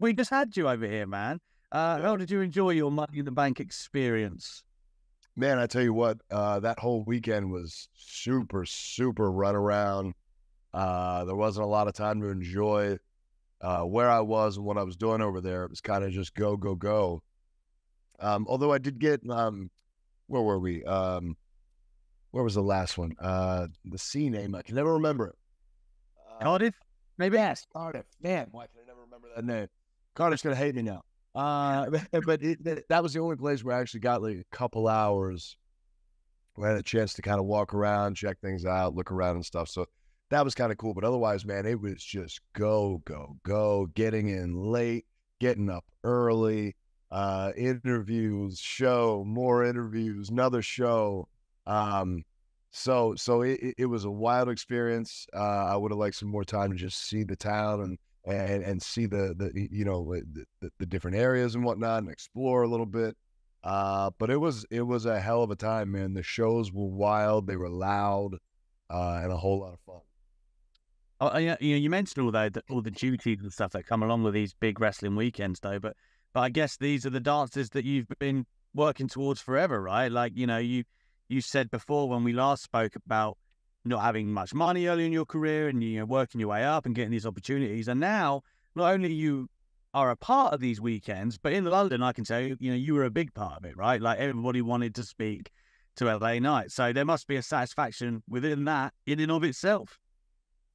We just had you over here, man. How did you enjoy your Money in the Bank experience? Man, I tell you what, that whole weekend was super, super run around. There wasn't a lot of time to enjoy where I was and what I was doing over there. It was kind of just go, go, go. Although I did get, where were we? Where was the last one? The C name, I can never remember it. Cardiff, maybe? Yes, Cardiff. Man, why can I never remember that name? Cardiff's going to hate me now. But that was the only place where I actually got like a couple hours where I had a chance to kind of walk around, check things out, look around and stuff. So that was kind of cool. But otherwise, man, it was just go, go, go, getting in late, getting up early, interviews, show, more interviews, another show. So it was a wild experience. I would have liked some more time to just see the town and see the different areas and whatnot and explore a little bit. But it was a hell of a time, man. The shows were wild, they were loud, and a whole lot of fun. You mentioned all the duties and stuff that come along with these big wrestling weekends, though. But I guess these are the dances that you've been working towards forever, right? Like, you said before when we last spoke about not having much money early in your career and working your way up and getting these opportunities. And now, not only you are a part of these weekends, but in London, I can say, you were a big part of it, right? Like everybody wanted to speak to LA Knight. So there must be a satisfaction within that in and of itself.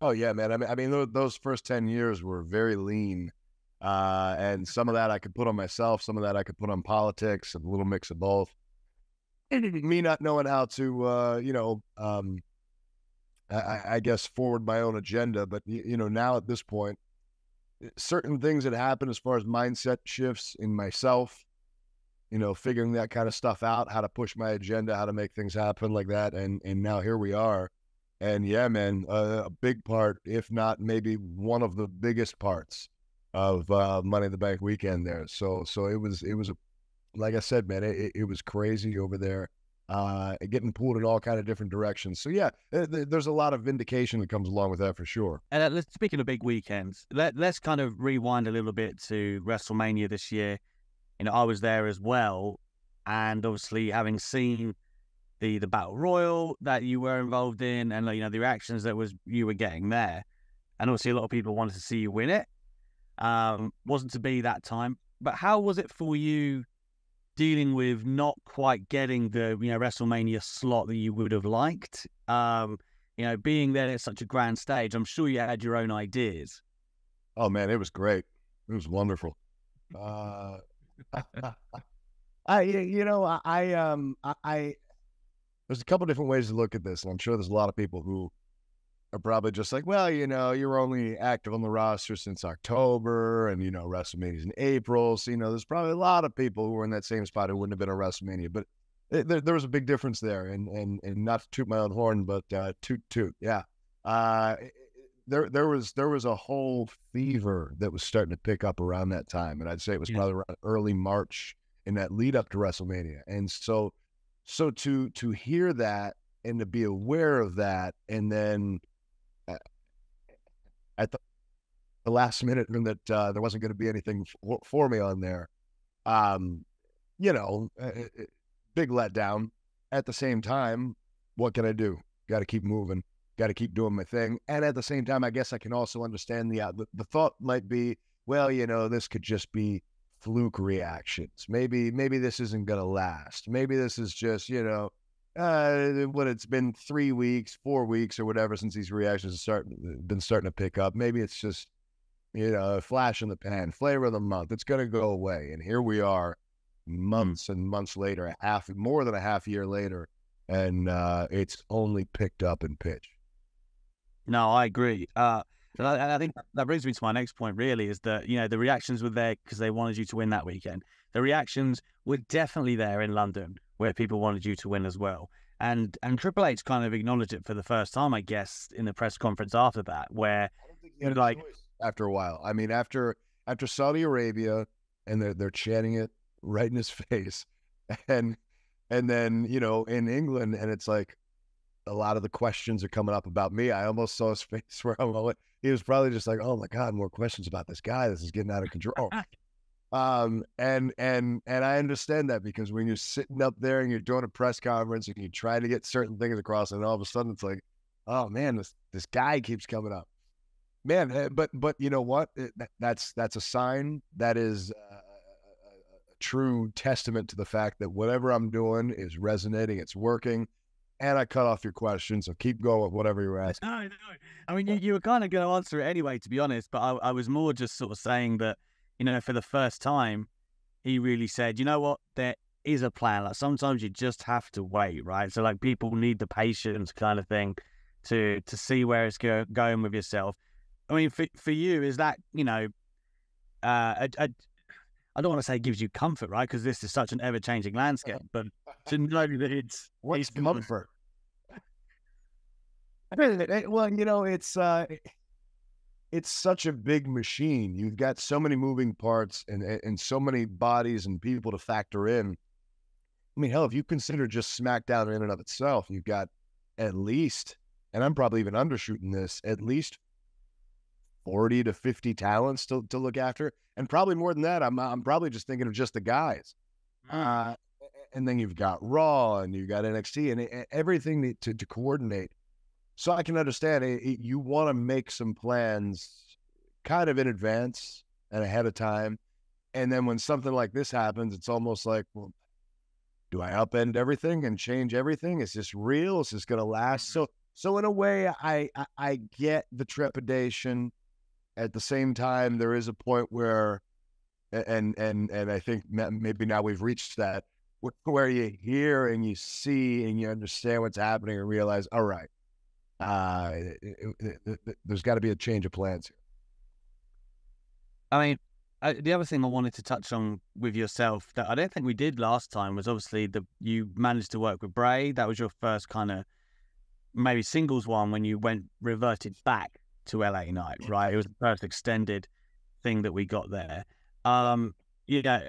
Oh yeah, man. I mean, those first 10 years were very lean. And some of that I could put on myself, some of that I could put on politics, a little mix of both. Me not knowing how to, I guess forward my own agenda, but now at this point, certain things that happen as far as mindset shifts in myself, figuring that kind of stuff out, how to push my agenda, how to make things happen like that. And now here we are. And yeah, man, a big part, if not maybe one of the biggest parts of Money in the Bank weekend there. So it was like I said, man, it was crazy over there, getting pulled in all kind of different directions. So yeah, there's a lot of vindication that comes along with that for sure. And speaking of big weekends, let's kind of rewind a little bit to WrestleMania this year. I was there as well, and obviously having seen the Battle Royal that you were involved in, and the reactions that you were getting there, and obviously a lot of people wanted to see you win it. Wasn't to be that time, but how was it for you dealing with not quite getting the WrestleMania slot that you would have liked? Being there at such a grand stage, I'm sure you had your own ideas. Oh man, it was great. It was wonderful. There's a couple different ways to look at this, and I'm sure there's a lot of people who are probably just like, well, you're only active on the roster since October, and WrestleMania's in April, so there's probably a lot of people who were in that same spot who wouldn't have been at WrestleMania. But there was a big difference there, and not to toot my own horn, but toot, yeah. There was a whole fever that was starting to pick up around that time, and I'd say it was probably around early March in that lead up to WrestleMania, and so to hear that and to be aware of that, and then at the last minute that there wasn't going to be anything for me on there, big letdown. At the same time, what can I do? Got to keep moving. Got to keep doing my thing. And at the same time, I guess I can also understand the thought might be, well, this could just be fluke reactions. Maybe this isn't going to last. Maybe this is just, when it's been 3 weeks, 4 weeks or whatever since these reactions have been starting to pick up. Maybe it's just, a flash in the pan, flavor of the month. It's going to go away. And here we are months and months later, more than a half year later, and it's only picked up in pitch. No, I agree. And I think that brings me to my next point, really, is that, the reactions were there because they wanted you to win that weekend. The reactions were definitely there in London where people wanted you to win as well. And Triple H kind of acknowledged it for the first time, I guess, in the press conference after that, where I don't think he had a choice after a while. I mean, after Saudi Arabia, and they're chanting it right in his face, and then, in England, and it's like, a lot of the questions are coming up about me. I almost saw his face where I'm like, he was probably just like, oh my God, more questions about this guy. This is getting out of control. And I understand that, because when you're sitting up there and you're doing a press conference and you try to get certain things across, and all of a sudden it's like, oh man, this guy keeps coming up, man. But you know what? That's a sign. That is a true testament to the fact that whatever I'm doing is resonating. It's working. And I cut off your question, so keep going with whatever you were asking. No. I mean, you were kind of going to answer it anyway, to be honest. But I was more just sort of saying that, you know, for the first time, he really said, you know what, there is a plan. Like sometimes you just have to wait, right? So like people need the patience kind of thing to see where it's going with yourself. I mean, for you, is that, you know, I don't want to say gives you comfort, right? Because this is such an ever-changing landscape, but to know that it's comfort. Well, you know, it's such a big machine. You've got so many moving parts and so many bodies and people to factor in. I mean, hell, if you consider just SmackDown in and of itself, you've got at least, and I'm probably even undershooting this, at least 40 to 50 talents to look after. And probably more than that. I'm probably just thinking of just the guys. And then you've got Raw and you've got NXT and everything to coordinate. So I can understand you want to make some plans kind of in advance and ahead of time. And then when something like this happens, it's almost like, well, do I upend everything and change everything? Is this real? Is this going to last? So in a way, I get the trepidation. At the same time, there is a point where, and I think maybe now we've reached that, where you hear and you see and you understand what's happening and realize, all right, there's got to be a change of plans here. I mean, the other thing I wanted to touch on with yourself that I don't think we did last time was obviously you managed to work with Bray. That was your first kind of maybe singles one when you reverted back to LA Knight, right? It was the first extended thing that we got there. You know,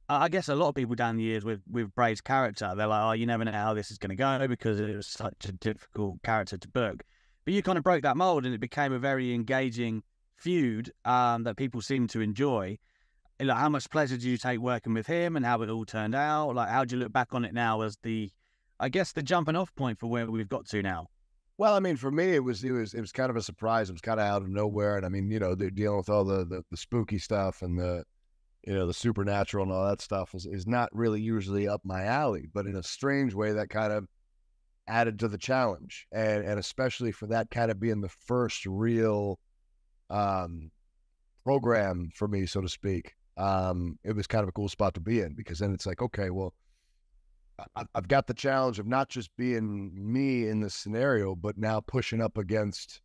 I guess a lot of people down the years with Bray's character, they're like, oh, you never know how this is going to go because it was such a difficult character to book. But you kind of broke that mold and it became a very engaging feud that people seem to enjoy. Like, how much pleasure do you take working with him and how it all turned out? Like, how do you look back on it now as the jumping off point for where we've got to now? Well, I mean, for me, it was kind of a surprise. It was kind of out of nowhere. And I mean, you know, they're dealing with all the spooky stuff and the supernatural and all that stuff is not really usually up my alley, but in a strange way that kind of added to the challenge. And especially for that kind of being the first real program for me, so to speak. It was kind of a cool spot to be in, because then it's like, okay, well, I've got the challenge of not just being me in this scenario, but now pushing up against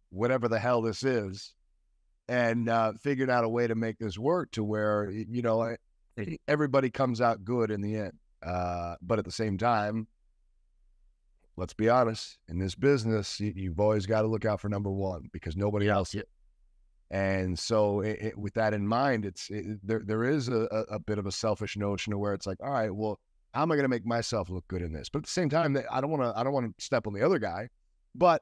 whatever the hell this is, and figured out a way to make this work to where, you know, everybody comes out good in the end. But at the same time, let's be honest, in this business, you've always got to look out for number one, because nobody else is. And so with that in mind, there is a bit of a selfish notion of where it's like, all right, well, how am I going to make myself look good in this? But at the same time, I don't want to step on the other guy, but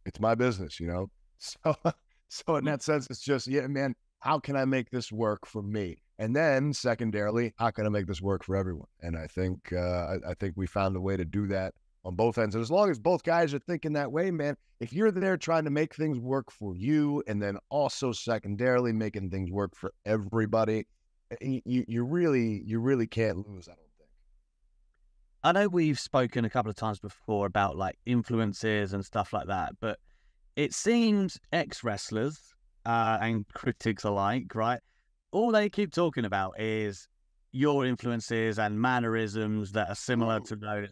it's my business, you know? So in that sense, it's just, yeah, man, how can I make this work for me? And then secondarily, how can I make this work for everyone? And I think we found a way to do that on both ends. And as long as both guys are thinking that way, man, if you're there trying to make things work for you, and then also secondarily making things work for everybody, you really can't lose, I don't think. I know we've spoken a couple of times before about like influences and stuff like that, but it seems ex-wrestlers and critics alike, right? All they keep talking about is your influences and mannerisms that are similar to those.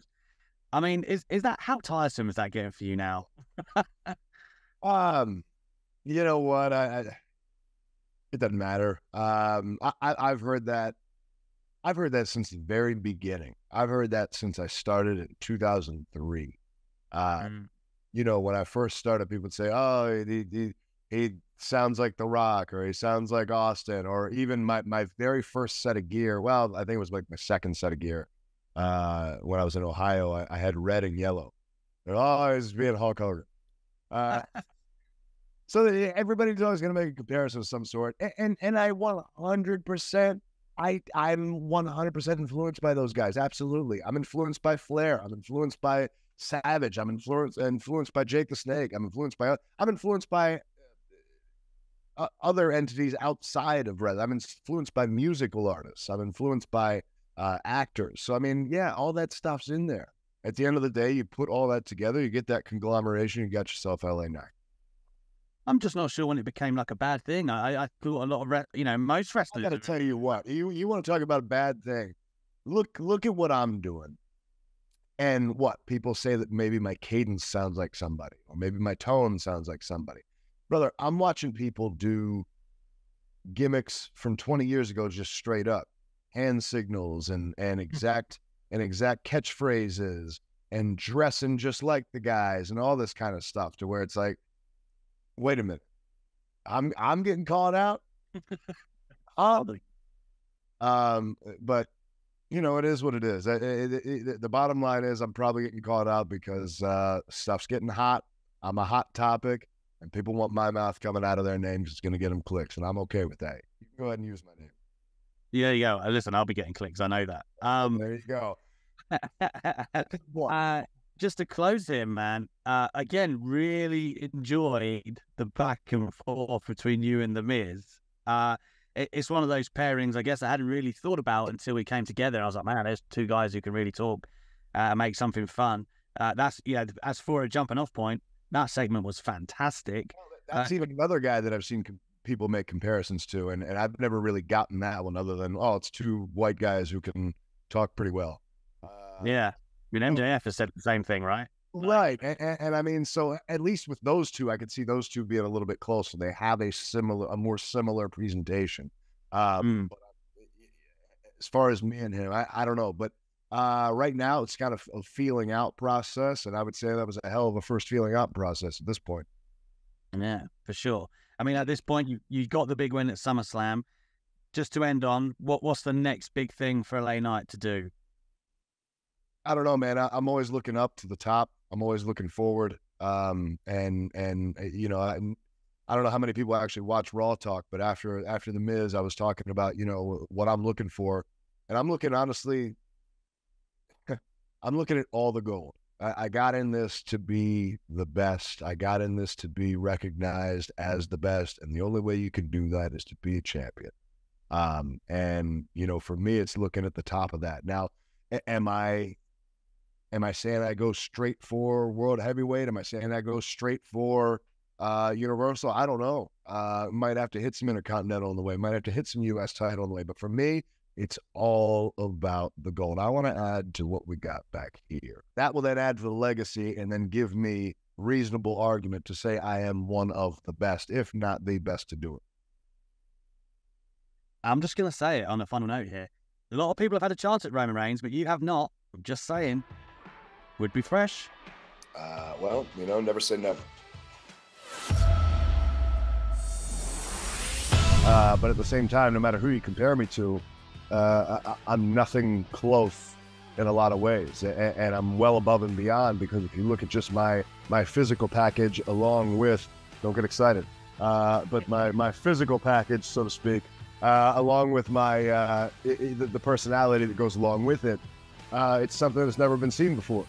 I mean, is that, how tiresome is that getting for you now? You know what? It doesn't matter. I've heard that. I've heard that since the very beginning. I've heard that since I started in 2003. You know, when I first started, people would say, "Oh, he sounds like The Rock," or "He sounds like Austin," or even my very first set of gear. Well, I think it was like my second set of gear. When I was in Ohio, I had red and yellow. And, oh, I was being Hulk Hogan. So everybody's always going to make a comparison of some sort. And I 100%, I'm 100% influenced by those guys. Absolutely. I'm influenced by Flair. I'm influenced by Savage. I'm influenced by Jake the Snake. I'm influenced by other entities outside of wrestling. I'm influenced by musical artists. I'm influenced by actors. So, I mean, yeah, all that stuff's in there. At the end of the day, you put all that together, you get that conglomeration, you got yourself LA Knight. I'm just not sure when it became like a bad thing. I thought a lot of, most wrestlers. I got to tell you what, you want to talk about a bad thing. Look at what I'm doing. And what people say that maybe my cadence sounds like somebody, or maybe my tone sounds like somebody. Brother, I'm watching people do gimmicks from 20 years ago, just straight up hand signals and exact catchphrases and dressing just like the guys and all this kind of stuff, to where it's like, wait a minute, I'm getting called out. But it is what it is. The bottom line is I'm probably getting called out because stuff's getting hot. I'm a hot topic, and people want my mouth coming out of their name because it's going to get them clicks, and I'm okay with that. You can go ahead and use my name. Yeah, you go. Listen, I'll be getting clicks. I know that. There you go. Just to close here, man, again, really enjoyed the back and forth between you and The Miz. It's one of those pairings, I guess, I hadn't really thought about until we came together. I was like, man, there's two guys who can really talk and make something fun. As for a jumping off point, that segment was fantastic. That's even another guy that I've seen people make comparisons to, and I've never really gotten that one other than, it's two white guys who can talk pretty well. Yeah. I mean, MJF has said the same thing, right? Right. And I mean, so at least with those two, I could see those two being a little bit closer. They have a more similar presentation. But as far as me and him, I don't know. But right now, it's kind of a feeling out process. And I would say that was a hell of a first feeling out process at this point. Yeah, for sure. I mean, at this point, you got the big win at SummerSlam. Just to end on, what's the next big thing for LA Knight to do? I don't know, man. I'm always looking up to the top. I'm always looking forward. And I don't know how many people actually watch Raw Talk, but after The Miz, I was talking about, what I'm looking for. And I'm looking, honestly, I'm looking at all the gold. I got in this to be the best. I got in this to be recognized as the best. And the only way you can do that is to be a champion. For me, it's looking at the top of that. Now, am I saying I go straight for World Heavyweight? Am I saying I go straight for Universal? I don't know. Might have to hit some Intercontinental on the way. Might have to hit some U.S. title on the way. But for me, it's all about the gold. I want to add to what we got back here. That will then add to the legacy and then give me reasonable argument to say I am one of the best, if not the best, to do it. I'm just going to say it on a final note here. A lot of people have had a chance at Roman Reigns, but you have not. I'm just saying. Would be fresh. Never say never. But at the same time, no matter who you compare me to, I'm nothing close in a lot of ways. And I'm well above and beyond, because if you look at just my physical package along with, don't get excited, but my physical package, so to speak, along with my the personality that goes along with it, it's something that's never been seen before.